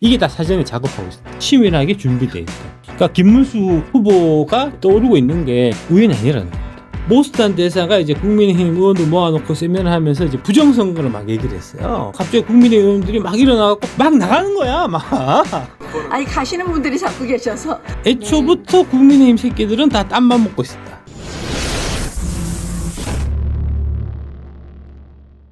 이게 다 사전에 작업하고 있습니다. 치밀하게 준비되어 있다. 그러니까 김문수 후보가 떠오르고 있는 게 우연이 아니라는 겁니다. 모스탄 대사가 이제 국민의힘 의원들 모아놓고 세미나를 하면서 이제 부정선거를 막 얘기를 했어요. 갑자기 국민의힘 의원들이 막 일어나갖고 막 나가는 거야, 막. 아니 가시는 분들이 자꾸 계셔서 애초부터 국민의힘 새끼들은 다 땀만 먹고 있었다.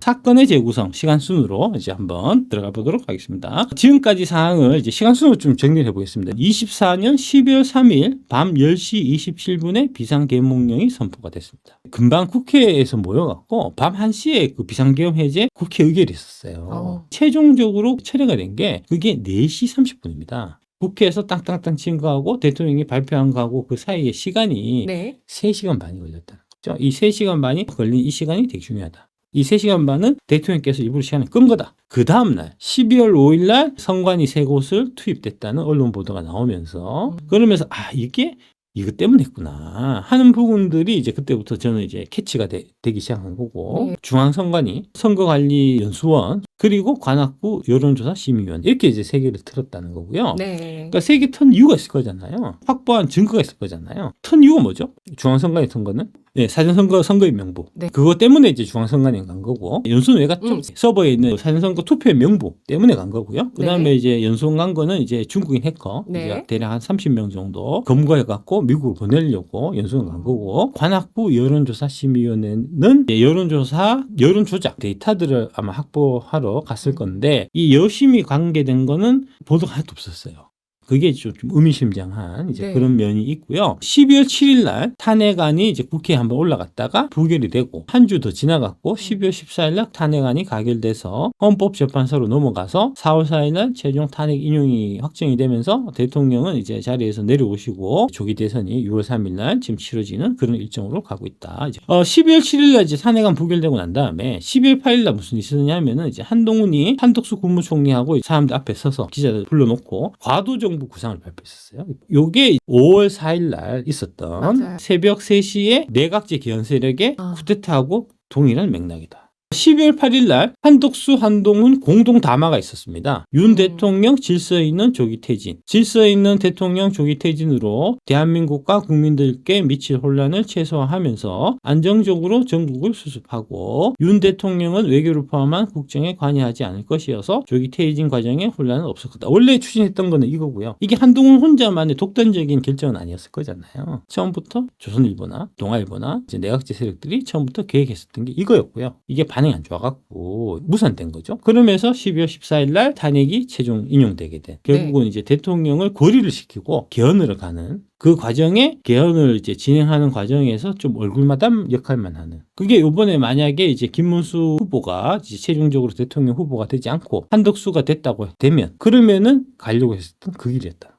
사건의 재구성 시간 순으로 이제 한번 들어가 보도록 하겠습니다. 지금까지 사항을 이제 시간 순으로 좀 정리해 보겠습니다. 24년 12월 3일 밤 10시 27분에 비상계엄령이 선포가 됐습니다. 금방 국회에서 모여갖고 밤 1시에 그 비상계엄 해제 국회 의결이 있었어요. 최종적으로 철회가 된 게 그게 4시 30분입니다. 국회에서 땅땅땅 친 거하고 대통령이 발표한 거하고 그 사이의 시간이 네. 3시간 반이 걸렸다는 거죠. 이 3시간 반이 걸린 이 시간이 되게 중요하다. 이 3시간 반은 대통령께서 일부러 시간을 끈 거다. 그 다음날 12월 5일날 성관이 3곳을 투입됐다는 언론 보도가 나오면서 그러면서 이게 이것 때문에 했구나 하는 부분들이 이제 그때부터 저는 이제 캐치가 되기 시작한 거고 네. 중앙선관위, 선거관리연수원 그리고 관악구 여론조사심의위원 이렇게 이제 3개를 틀었다는 거고요. 네. 그러니까 3개 턴 이유가 있을 거잖아요. 확보한 증거가 있을 거잖아요. 턴 이유가 뭐죠? 중앙선관위 턴 거는 사전선거 선거의 명부. 네. 그것 때문에 이제 중앙선관위에 간 거고 연수는 왜 갔죠? 서버에 있는 사전선거 투표의 명부 때문에 간 거고요. 그 다음에 네. 이제 연수원 간 거는 이제 중국인 해커 네. 이제 대략 한 30명 정도 검거해갖고 미국으로 보내려고 연수원 간 거고 관악구 여론조사심의위원회는 여론조사, 여론조작 데이터들을 아마 확보하러 갔을 건데 이 여심이 관계된 거는 보도가 하나도 없었어요. 그게 좀 의미심장한 이제 네. 그런 면이 있고요. 12월 7일 날 탄핵안이 이제 국회에 한번 올라갔다가 부결이 되고 한 주 더 지나갔고 12월 14일 날 탄핵안이 가결돼서 헌법재판소로 넘어가서 4월 4일 날 최종 탄핵 인용이 확정이 되면서 대통령은 이제 자리에서 내려오시고 조기 대선이 6월 3일 날 지금 치러지는 그런 일정으로 가고 있다. 12월 7일 날 이제 탄핵안 부결되고 난 다음에 12월 8일 날 무슨 일이 있었냐면은 이제 한동훈이 한덕수 국무총리하고 사람들 앞에 서서 기자들 불러놓고 과도정 정부 구상을 발표했었어요. 요게 5월 4일 날 있었던 맞아요. 새벽 3시에 내각제 기현 세력의 쿠데타하고 동일한 맥락이다. 12월 8일 날 한덕수, 한동훈 공동 담화가 있었습니다. 윤 대통령 질서 있는 조기 퇴진. 질서 있는 대통령 조기 퇴진으로 대한민국과 국민들께 미칠 혼란을 최소화하면서 안정적으로 전국을 수습하고 윤 대통령은 외교를 포함한 국정에 관여하지 않을 것이어서 조기 퇴진 과정에 혼란은 없을 거다. 원래 추진했던 거는 이거고요. 이게 한동훈 혼자만의 독단적인 결정은 아니었을 거잖아요. 처음부터 조선일보나 동아일보나 이제 내각제 세력들이 처음부터 계획했었던 게 이거였고요. 이게 반응이 안 좋아갖고 무산된 거죠. 그러면서 12월 14일 날 탄핵이 최종 인용되게 된 결국은 이제 대통령을 고리를 시키고 개헌으로 가는 그 과정에 개헌을 이제 진행하는 과정에서 좀 얼굴마담 역할만 하는 그게 이번에 만약에 이제 김문수 후보가 이제 최종적으로 대통령 후보가 되지 않고 한덕수가 됐다고 되면 그러면은 가려고 했었던 그 길이었다.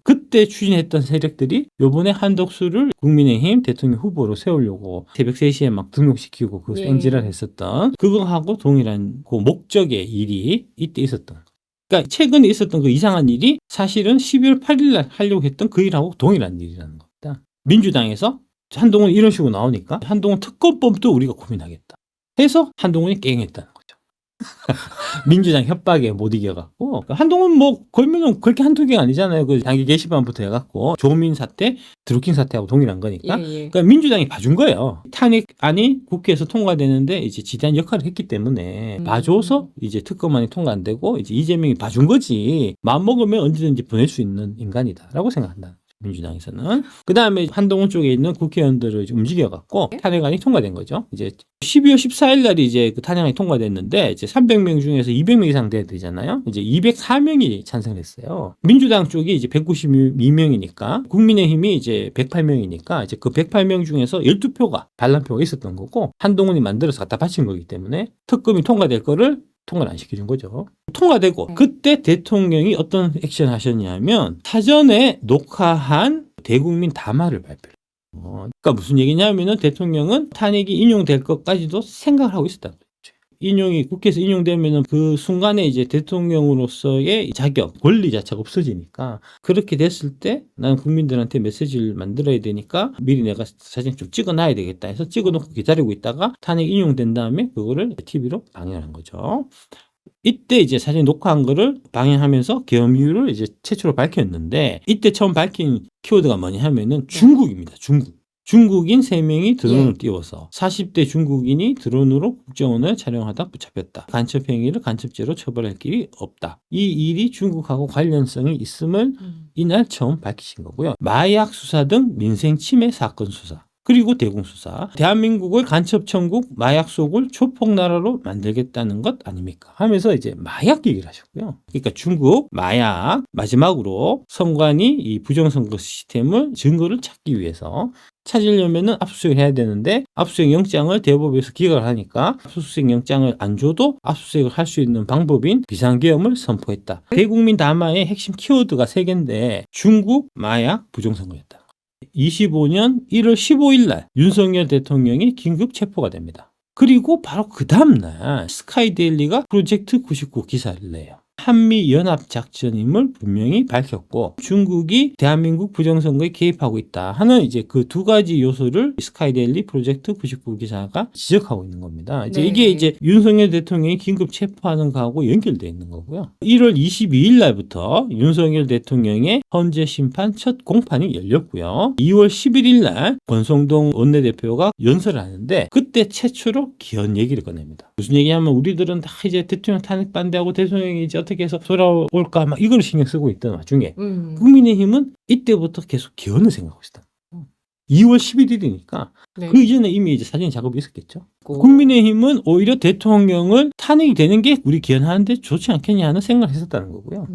그때 추진했던 세력들이 요번에 한덕수를 국민의힘 대통령 후보로 세우려고 새벽 3시에 막 등록시키고 그 생지를 했었던 그거하고 동일한 그 목적의 일이 이때 있었던 그러니까 최근에 있었던 그 이상한 일이 사실은 12월 8일 날 하려고 했던 그 일하고 동일한 일이라는 겁니다. 민주당에서 한동훈이 이런 식으로 나오니까 한동훈 특검법도 우리가 고민하겠다 해서 한동훈이 깽했다는 거죠. 민주당 협박에 못 이겨갖고 한동훈 뭐 걸면은 그렇게 한두 개가 아니잖아요. 그 당기 게시판부터 해갖고 조민 사태, 드루킹 사태하고 동일한 거니까. 그러니까 민주당이 봐준 거예요. 탄핵안이 국회에서 통과되는데 이제 지대한 역할을 했기 때문에 봐줘서 이제 특검안이 통과 안 되고 이제 이재명이 봐준 거지. 마음 먹으면 언제든지 보낼 수 있는 인간이다라고 생각한다. 민주당에서는. 그 다음에 한동훈 쪽에 있는 국회의원들을 움직여갖고 탄핵안이 통과된 거죠. 이제 12월 14일 날이 이제 그 탄핵안이 통과됐는데 이제 300명 중에서 200명 이상 돼야 되잖아요. 이제 204명이 찬성했어요. 민주당 쪽이 이제 192명이니까 국민의힘이 이제 108명이니까 이제 그 108명 중에서 12표가 반란표가 있었던 거고 한동훈이 만들어서 갖다 바친 거기 때문에 특검이 통과될 거를 통과를 안 시켜준 거죠. 통과되고 그때 대통령이 어떤 액션 하셨냐면 사전에 녹화한 대국민 담화를 발표해요. 그러니까 무슨 얘기냐면은 대통령은 탄핵이 인용될 것까지도 생각을 하고 있었다. 인용이 국회에서 인용되면은 그 순간에 이제 대통령으로서의 자격, 권리 자체가 없어지니까 그렇게 됐을 때 나는 국민들한테 메시지를 만들어야 되니까 미리 내가 사진 좀 찍어놔야 되겠다 해서 찍어놓고 기다리고 있다가 탄핵 인용된 다음에 그거를 TV로 방영한 거죠. 이때 이제 사진 녹화한 거를 방영하면서 계엄 이유를 이제 최초로 밝혔는데 이때 처음 밝힌 키워드가 뭐냐 하면은 중국입니다. 중국인 3명이 드론을 띄워서 40대 중국인이 드론으로 국정원을 촬영하다 붙잡혔다. 간첩 행위를 간첩죄로 처벌할 길이 없다. 이 일이 중국하고 관련성이 있음을 이날 처음 밝히신 거고요. 마약 수사 등 민생 침해 사건 수사. 그리고 대공수사. 대한민국을 간첩 천국, 마약 속을 조폭 나라로 만들겠다는 것 아닙니까? 하면서 이제 마약 얘기를 하셨고요. 그러니까 중국, 마약, 마지막으로 선관위 이 부정선거 시스템을 증거를 찾기 위해서 찾으려면은 압수수색을 해야 되는데 압수수색 영장을 대법에서 기각을 하니까 압수수색 영장을 안 줘도 압수수색을 할 수 있는 방법인 비상계엄을 선포했다. 대국민 담화의 핵심 키워드가 3개인데 중국, 마약, 부정선거였다. 25년 1월 15일 날 윤석열 대통령이 긴급 체포가 됩니다. 그리고 바로 그 다음날 스카이데일리가 프로젝트 99 기사를 내요. 한미연합작전임을 분명히 밝혔고 중국이 대한민국 부정선거에 개입하고 있다 하는 이제 그 2가지 요소를 스카이데일리 프로젝트 99 기사가 지적하고 있는 겁니다. 이제 네. 이게 이제 윤석열 대통령이 긴급 체포하는 거하고 연결되어 있는 거고요. 1월 22일 날부터 윤석열 대통령의 헌재 심판 첫 공판이 열렸고요. 2월 11일 날 권성동 원내대표가 연설을 하는데 그때 최초로 기현 얘기를 꺼냅니다. 무슨 얘기냐면 우리들은 다 이제 대통령 탄핵 반대하고 대통령이 이제 어떻게 해서 돌아올까 막 이걸 신경 쓰고 있던 와중에 국민의힘은 이때부터 계속 기원을 생각하고 있었다. 2월 11일이니까 네. 그 이전에 이미 이제 사전 작업이 있었겠죠. 국민의힘은 오히려 대통령을 탄핵이 되는 게 우리 기원하는데 좋지 않겠냐 하는 생각을 했었다는 거고요.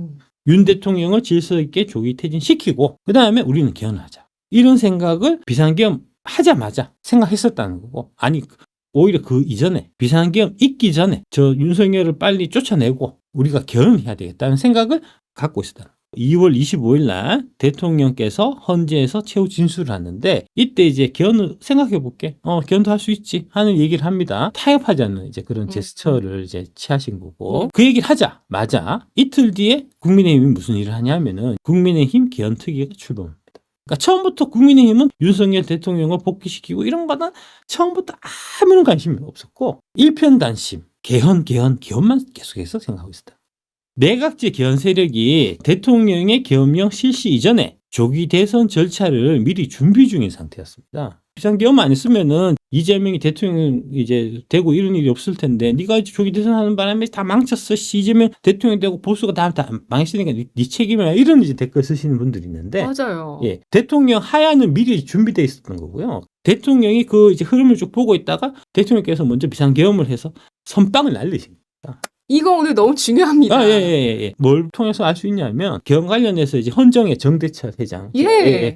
윤 대통령을 질서 있게 조기 퇴진시키고 그 다음에 우리는 기원을 하자. 이런 생각을 비상계엄 하자마자 생각했었다는 거고 아니 오히려 그 이전에 비상계엄 있기 전에 저 윤석열을 빨리 쫓아내고 우리가 결혼해야 되겠다는 생각을 갖고 있었다. 2월 25일 날 대통령께서 헌재에서 최후 진술을 하는데 이때 이제 견을 생각해 볼게. 견도 할 수 있지 하는 얘기를 합니다. 타협하자는 이제 그런 제스처를 이제 취하신 거고 그 얘기를 하자마자 이틀 뒤에 국민의힘이 무슨 일을 하냐면은 국민의힘 개헌특위가 출범합니다. 그러니까 처음부터 국민의힘은 윤석열 대통령을 복귀시키고 이런 거는 처음부터 아무런 관심이 없었고 일편단심, 개헌만 계속해서 생각하고 있었다. 내각제 개헌 세력이 대통령의 계엄령 실시 이전에 조기 대선 절차를 미리 준비 중인 상태였습니다. 비상계엄 안 했으면은 이재명이 대통령 이제 되고 이런 일이 없을 텐데 네가 조기 대선하는 바람에 다 망쳤어. 이재명 대통령 되고 보수가 다 망했으니까 네 책임이야. 이런 이제 댓글 쓰시는 분들이 있는데 맞아요. 예, 대통령 하야는 미리 준비돼 있었던 거고요. 대통령이 그 이제 흐름을 쭉 보고 있다가 대통령께서 먼저 비상계엄을 해서 선빵을 날리신 겁니다. 이거 오늘 너무 중요합니다. 예. 뭘 통해서 알 수 있냐면 개헌 관련해서 이제 헌정의 정대철 회장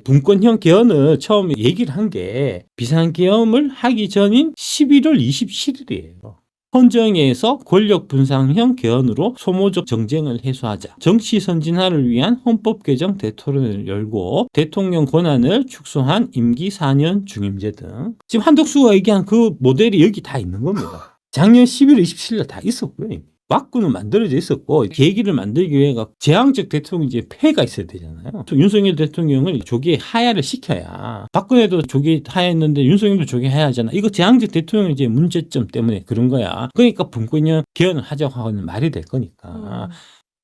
분권형 개헌을 처음 얘기를 한 게 비상계엄을 하기 전인 11월 27일이에요. 헌정에서 권력 분산형 개헌으로 소모적 정쟁을 해소하자. 정치 선진화를 위한 헌법 개정 대토론을 열고 대통령 권한을 축소한 임기 4년 중임제 등 지금 한덕수가 얘기한 그 모델이 여기 다 있는 겁니다. 작년 11월 27일 다 있었고요. 막구는 만들어져 있었고 계기를 만들기 위해 제왕적 대통령 이제 폐해가 있어야 되잖아요. 윤석열 대통령을 조기에 하야를 시켜야 박근혜도 조기 하야했는데 윤석열도 조기 하야하잖아. 이거 제왕적 대통령 이제 문제점 때문에 그런 거야. 그러니까 분권형 개헌을 하자고 하는 말이 될 거니까.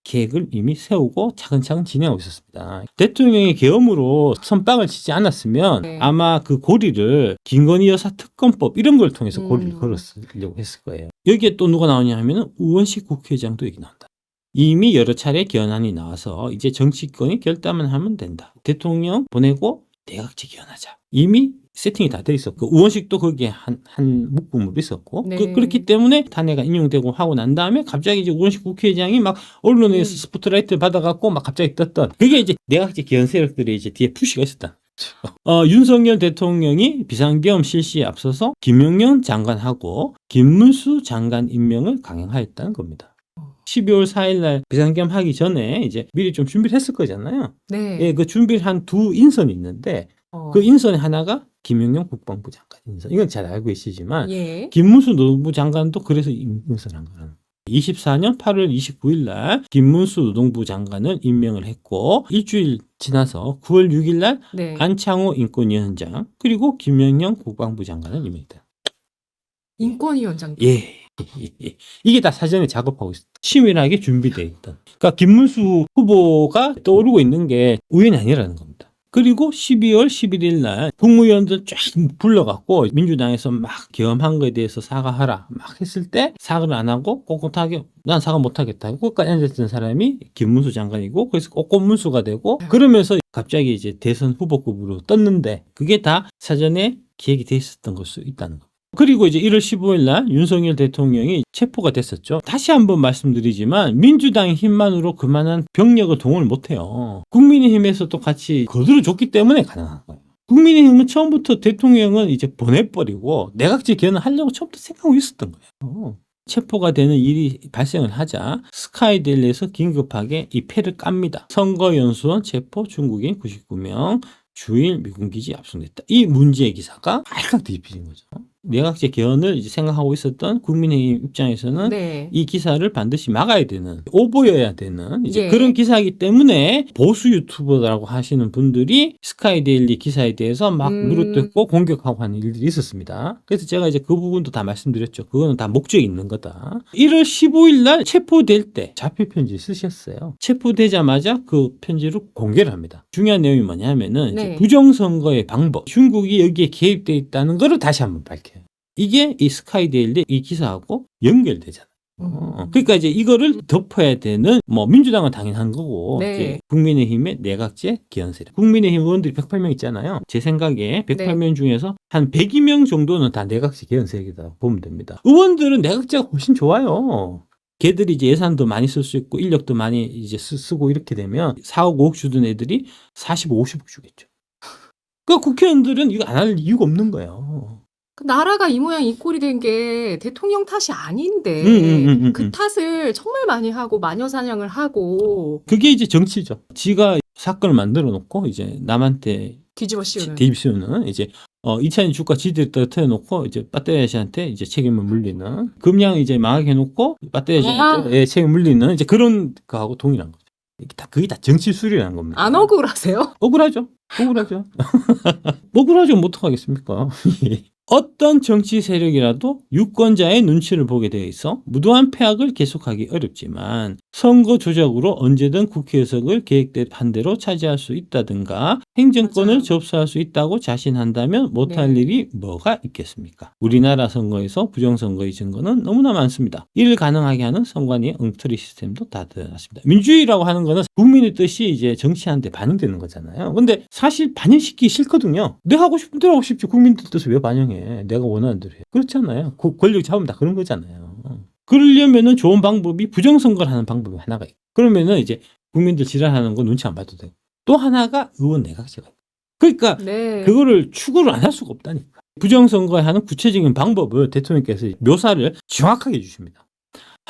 계획을 이미 세우고 차근차근 진행하고 있었습니다. 대통령의 계엄으로 선빵을 치지 않았으면 아마 그 고리를 김건희 여사 특검법 이런 걸 통해서 고리를 걸었으려고 했을 거예요. 여기에 또 누가 나오냐 하면 우원식 국회의장도 얘기 나온다. 이미 여러 차례 개헌안이 나와서 이제 정치권이 결단만 하면 된다. 대통령 보내고 내각제 개헌하자. 이미 세팅이 다 돼 있었고 우원식도 거기에 한 묶음으로 있었고 그렇기 때문에 탄핵가 인용되고 하고 난 다음에 갑자기 이제 우원식 국회의장이 막 언론에서 스포트라이트 받아갖고 막 갑자기 떴던 그게 이제 내각제 개헌 세력들이 이제 뒤에 푸시가 있었다. 윤석열 대통령이 비상계엄 실시에 앞서서 김용현 장관하고 김문수 장관 임명을 강행하였다는 겁니다. 12월 4일 날 비상계엄 하기 전에 이제 미리 좀 준비를 했을 거잖아요. 예, 그 준비를 한 2 인선이 있는데 그 인선의 하나가 김용현 국방부 장관 인선. 이건 잘 알고 계시지만 김문수 노동부 장관도 그래서 인선한 거예요. 24년 8월 29일 날 김문수 노동부 장관을 임명을 했고 일주일 지나서 9월 6일 날 안창호 인권위원장 그리고 김영현 국방부 장관을 임명했다. 인권위원장. 예. 이게 다 사전에 작업하고 있어. 치밀하게 준비되어 있던. 그러니까 김문수 후보가 떠오르고 있는 게 우연이 아니라는 겁니다. 그리고 12월 11일 날 국무위원들 쫙 불러갖고 민주당에서 막 계엄한 거에 대해서 사과하라 막 했을 때 사과를 안 하고 꼿꼿하게 난 사과 못하겠다. 끝까지 앉았던 사람이 김문수 장관이고 그래서 꼿꼿문수가 되고 그러면서 갑자기 이제 대선 후보급으로 떴는데 그게 다 사전에 기획이 돼 있었던 걸 수 있다는 거. 그리고 이제 1월 15일 날 윤석열 대통령이 체포가 됐었죠. 다시 한번 말씀드리지만 민주당의 힘만으로 그만한 병력을 동원을 못해요. 국민의힘에서도 같이 거들어줬기 때문에 가능한 거예요. 국민의힘은 처음부터 대통령은 이제 보내버리고 내각제 개헌을 하려고 처음부터 생각하고 있었던 거예요. 체포가 되는 일이 발생을 하자 스카이델리에서 긴급하게 이 패를 깝니다. 선거연수원 체포 중국인 99명 주일 미군기지 압송됐다. 이 문제의 기사가 발칵 뒤집힌 거죠. 내각제 개헌을 이제 생각하고 있었던 국민의힘 입장에서는 네. 이 기사를 반드시 막아야 되는 오보여야 되는 이제 네. 그런 기사이기 때문에 보수 유튜버라고 하시는 분들이 스카이데일리 기사에 대해서 막 물어뜯고 공격하고 하는 일들이 있었습니다. 그래서 제가 이제 그 부분도 다 말씀드렸죠. 그거는 다 목적이 있는 거다. 1월 15일 날 체포될 때 자필 편지 쓰셨어요. 체포되자마자 그 편지를 공개를 합니다. 중요한 내용이 뭐냐면은 네. 이제 부정선거의 방법, 중국이 여기에 개입돼 있다는 것을 다시 한번 밝혀요. 이게 이 스카이데일리 이 기사하고 연결되잖아요. 그러니까 이제 이거를 덮어야 되는 뭐 민주당은 당연한 거고 네. 이제 국민의힘의 내각제 개헌 세력. 국민의힘 의원들이 108명 있잖아요. 제 생각에 108명 중에서 한 102명 정도는 다 내각제 개헌 세력이다 보면 됩니다. 의원들은 내각제가 훨씬 좋아요. 걔들이 이제 예산도 많이 쓸 수 있고 인력도 많이 이제 쓰고 이렇게 되면 4억 5억 주던 애들이 45, 50억 주겠죠. 그러니까 국회의원들은 이거 안 할 이유가 없는 거예요. 그 나라가 이 모양 이 꼴이 된 게 대통령 탓이 아닌데 그 탓을 정말 많이 하고 마녀사냥을 하고 그게 이제 정치죠. 지가 사건을 만들어 놓고 이제 남한테 뒤집어 씌우는. 뒤집어씌우는 이제 2차전 주가 지들 떨어뜨려 놓고 이제 배터리 아저씨한테 이제 책임을 물리는 금양 이제 망하게 해놓고 배터리 아저씨한테 책임을 물리는 이제 그런 거하고 동일한 거죠. 이게 다 그게 다 정치술이라는 겁니다. 안 억울하세요? 억울하죠. 억울하죠. 억울하죠. 뭐 어떡하겠습니까? 어떤 정치 세력이라도 유권자의 눈치를 보게 되어 있어 무도한 폐악을 계속하기 어렵지만 선거 조작으로 언제든 국회의석을 계획한 대로 차지할 수 있다든가 행정권을 맞아요. 접수할 수 있다고 자신한다면 못할 네. 일이 뭐가 있겠습니까? 우리나라 선거에서 부정선거의 증거는 너무나 많습니다. 이를 가능하게 하는 선관위의 엉터리 시스템도 다 드러났습니다. 민주주의라고 하는 거는 국민의 뜻이 이제 정치하는데 반영되는 거잖아요. 근데 사실 반영시키기 싫거든요. 내가 하고 싶은 대로 하고 싶지 국민들 뜻을 왜 반영해? 내가 원하는 대로 해. 그렇잖아요. 권력 잡으면 다 그런 거잖아요. 그러려면은 좋은 방법이 부정선거를 하는 방법이 하나가 있고 그러면은 이제 국민들 지랄하는 거 눈치 안 봐도 되고 또 하나가 의원 내각제가 있고 그러니까 네. 그거를 추구를 안 할 수가 없다니까. 부정선거에 하는 구체적인 방법을 대통령께서 묘사를 정확하게 해주십니다.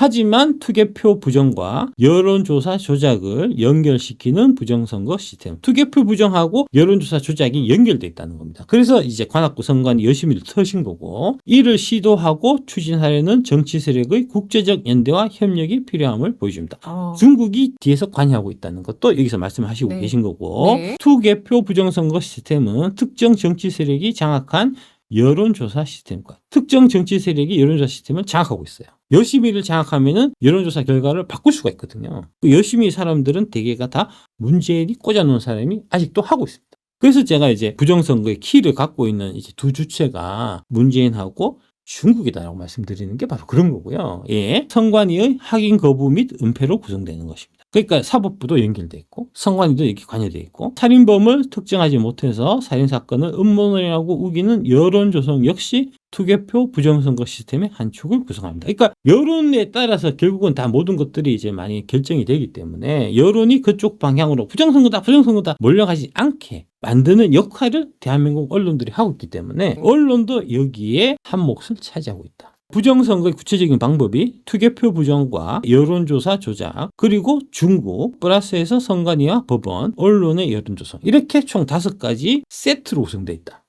하지만 투개표 부정과 여론조사 조작을 연결시키는 부정선거 시스템. 투개표 부정하고 여론조사 조작이 연결돼 있다는 겁니다. 그래서 이제 관악구 선관위 열심히 터신 거고 이를 시도하고 추진하려는 정치 세력의 국제적 연대와 협력이 필요함을 보여줍니다. 중국이 뒤에서 관여하고 있다는 것도 여기서 말씀하시고 네. 계신 거고 네. 투개표 부정선거 시스템은 특정 정치 세력이 장악한 여론조사 시스템과 특정 정치 세력이 여론조사 시스템을 장악하고 있어요. 열심히를 장악하면은 여론조사 결과를 바꿀 수가 있거든요. 그 열심히 사람들은 대개가 다 문재인이 꽂아놓은 사람이 아직도 하고 있습니다. 그래서 제가 이제 부정선거의 키를 갖고 있는 이제 두 주체가 문재인하고 중국이다라고 말씀드리는 게 바로 그런 거고요. 예. 선관위의 확인 거부 및 은폐로 구성되는 것입니다. 그러니까 사법부도 연결돼 있고 선관위도 이렇게 관여돼 있고 살인범을 특정하지 못해서 살인사건을 음모론이라고 우기는 여론조성 역시 투개표 부정선거 시스템의 한 축을 구성합니다. 그러니까 여론에 따라서 결국은 다 모든 것들이 이제 많이 결정이 되기 때문에 여론이 그쪽 방향으로 부정선거다 몰려가지 않게 만드는 역할을 대한민국 언론들이 하고 있기 때문에 언론도 여기에 한 몫을 차지하고 있다. 부정선거의 구체적인 방법이 투개표 부정과 여론조사 조작 그리고 중국 플러스에서 선관위와 법원 언론의 여론조사 이렇게 총 5가지 세트로 구성되어 있다.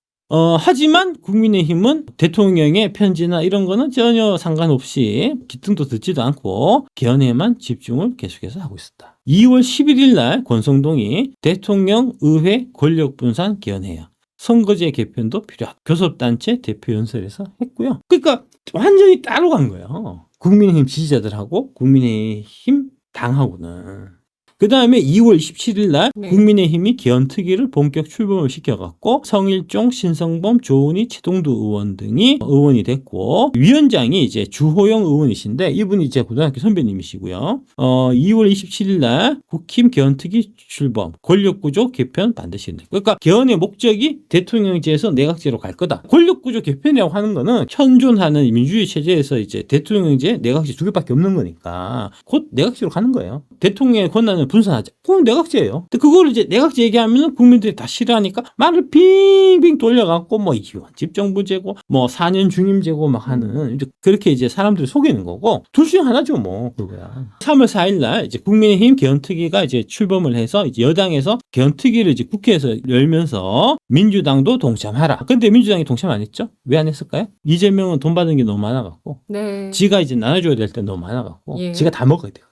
하지만 국민의힘은 대통령의 편지나 이런 거는 전혀 상관없이 기등도 듣지도 않고 개헌에만 집중을 계속해서 하고 있었다. 2월 11일 날 권성동이 대통령 의회 권력분산 개헌해야 선거제 개편도 필요하다. 교섭단체 대표 연설에서 했고요. 그러니까 완전히 따로 간 거예요. 국민의힘 지지자들하고 국민의힘 당하고는. 그 다음에 2월 27일 날 네. 국민의힘이 개헌특위를 본격 출범을 시켜갖고 성일종, 신성범, 조은희, 최동두 의원 등이 의원이 됐고 위원장이 이제 주호영 의원이신데 이분이 이제 고등학교 선배님이시고요. 2월 27일 날 국힘 개헌특위 출범, 권력구조 개편 반드시 한다. 그러니까 개헌의 목적이 대통령제에서 내각제로 갈 거다. 권력구조 개편이라고 하는 거는 현존하는 민주주의 체제에서 이제 대통령제, 내각제 두 개밖에 없는 거니까 곧 내각제로 가는 거예요. 대통령의 권한을 분산하자. 그건 내각제예요. 근데 그거를 이제 내각제 얘기하면 국민들이 다 싫어하니까 말을 빙빙 돌려갖고 뭐 이원 집정부제고 뭐 4년 중임제고 막 하는 이제 그렇게 이제 사람들이 속이는 거고 둘 중 하나죠 뭐 그거야. 3월 4일 날 이제 국민의힘 개헌특위가 이제 출범을 해서 이제 여당에서 개헌특위를 이제 국회에서 열면서 민주당도 동참하라. 근데 민주당이 동참 안 했죠? 왜 안 했을까요? 이재명은 돈 받은 게 너무 많아갖고 네. 지가 이제 나눠줘야 될 때 너무 많아갖고 예. 지가 다 먹어야 돼요.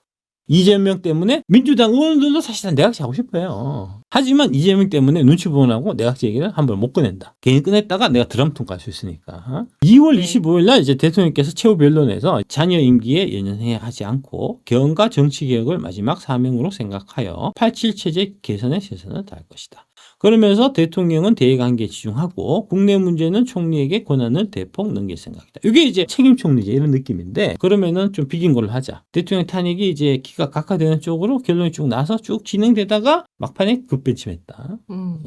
이재명 때문에 민주당 의원들도 사실은 내각제 하고 싶어요. 하지만 이재명 때문에 눈치 보느라고 내각제 얘기를 한 번 못 꺼낸다. 괜히 꺼냈다가 내가 드럼통 갈 수 있으니까. 2월 네. 25일 날 이제 대통령께서 최후 변론에서 자녀 임기에 연연해야 하지 않고 개헌과 정치개혁을 마지막 사명으로 생각하여 87 체제 개선에 최선을 다할 것이다. 그러면서 대통령은 대외관계에 집중하고 국내 문제는 총리에게 권한을 대폭 넘길 생각이다. 이게 이제 책임 총리제 이런 느낌인데 그러면은 좀 비긴 걸로 하자. 대통령 탄핵이 이제 기가 각하되는 쪽으로 결론이 쭉 나서 쭉 진행되다가 막판에 급변심했다.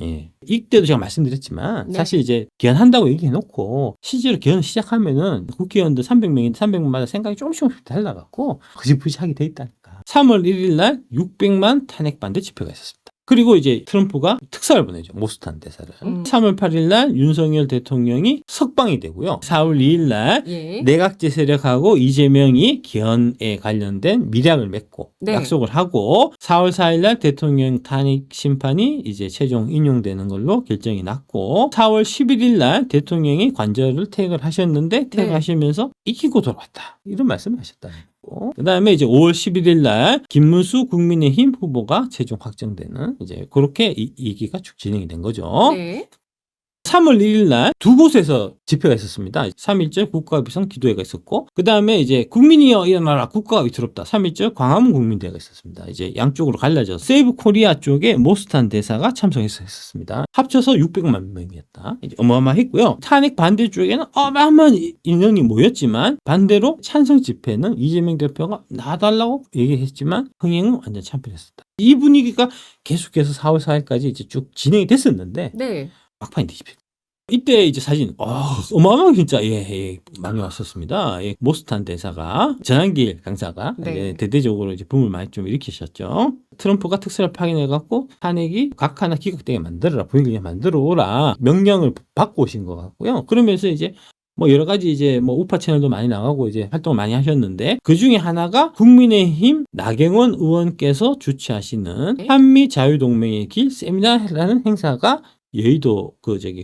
예. 이때도 제가 말씀드렸지만 네. 사실 이제 개헌한다고 얘기해놓고 실제로 개헌 시작하면은 국회의원들 300명인데 300명마다 생각이 조금씩 달라갖고 흐지부지하게 돼 있다니까. 3월 1일 날 600만 탄핵 반대 집회가 있었습니다. 그리고 이제 트럼프가 특사를 보내죠. 모스탄 대사를. 3월 8일 날 윤석열 대통령이 석방이 되고요. 4월 2일 날 예. 내각제 세력하고 이재명이 개헌에 관련된 밀약을 맺고 네. 약속을 하고 4월 4일 날 대통령 탄핵 심판이 이제 최종 인용되는 걸로 결정이 났고 4월 11일 날 대통령이 관저를 퇴역을 하셨는데 퇴역하시면서 이기고 돌아왔다. 이런 말씀을 하셨다는 거고. 그 다음에 이제 5월 11일 날 김문수 국민의힘 후보가 최종 확정되는 이제 그렇게 이기가 쭉 진행이 된 거죠. 네. 3월 1일 날 두 곳에서 집회가 있었습니다. 3.1절 국가비상 기도회가 있었고 그 다음에 이제 국민이여 일어나라 국가가 위태롭다. 3.1절 광화문 국민대회가 있었습니다. 이제 양쪽으로 갈라져서 세이브 코리아 쪽에 모스탄 대사가 참석했었습니다. 합쳐서 600만 명이었다. 이제 어마어마했고요. 탄핵 반대 쪽에는 어마어마한 인원이 모였지만 반대로 찬성 집회는 이재명 대표가 나와달라고 얘기했지만 흥행은 완전 참패했었다. 이 분위기가 계속해서 4월 4일까지 이제 쭉 진행이 됐었는데 네. 막판이 뒤집혀. 이때 이제 사진, 어마어마하게 진짜, 많이 왔었습니다. 모스탄 대사가, 전한길 강사가, 네. 대대적으로 이제 붐을 많이 좀 일으키셨죠. 트럼프가 특사를 파견해갖고, 탄핵이 각 하나 기각되게 만들어라, 분위기를 만들어 오라, 명령을 받고 오신 것 같고요. 그러면서 이제, 뭐 여러 가지 이제 뭐 우파 채널도 많이 나가고 이제 활동을 많이 하셨는데 그 중에 하나가 국민의힘 나경원 의원께서 주최하시는 네. 한미 자유동맹의 길 세미나라는 행사가 여의도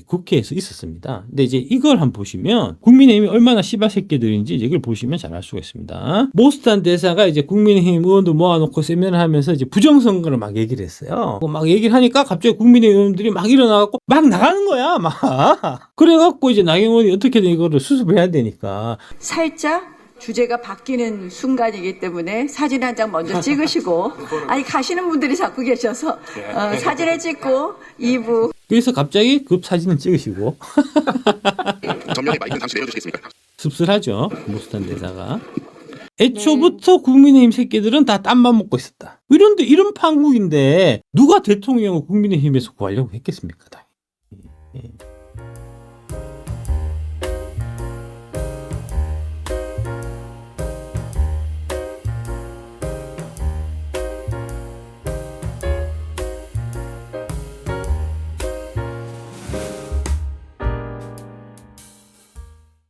국회에서 있었습니다. 근데 이제 이걸 한번 보시면 국민의힘이 얼마나 씨발 새끼들인지 이걸 보시면 잘 알 수가 있습니다. 모스탄 대사가 이제 국민의힘 의원들 모아놓고 세미나를 하면서 이제 부정선거를 막 얘기를 했어요. 막 얘기를 하니까 갑자기 국민의힘 의원들이 막 일어나갖고 막 나가는 거야, 막. 그래갖고 이제 나경원이 어떻게든 이거를 수습해야 되니까. 살짝 주제가 바뀌는 순간이기 때문에 사진 한 장 먼저 찍으시고 아니 가시는 분들이 자꾸 계셔서 사진을 찍고 2부 그래서 갑자기 급 사진을 찍으시고. 전면에 마이크는 잠시 내려주시겠습니까? 씁쓸하죠, 모스탄 대사가. 애초부터 국민의힘 새끼들은 다 땀만 먹고 있었다. 이런데 이런 판국인데 누가 대통령을 국민의힘에서 구하려고 했겠습니까? 당연히.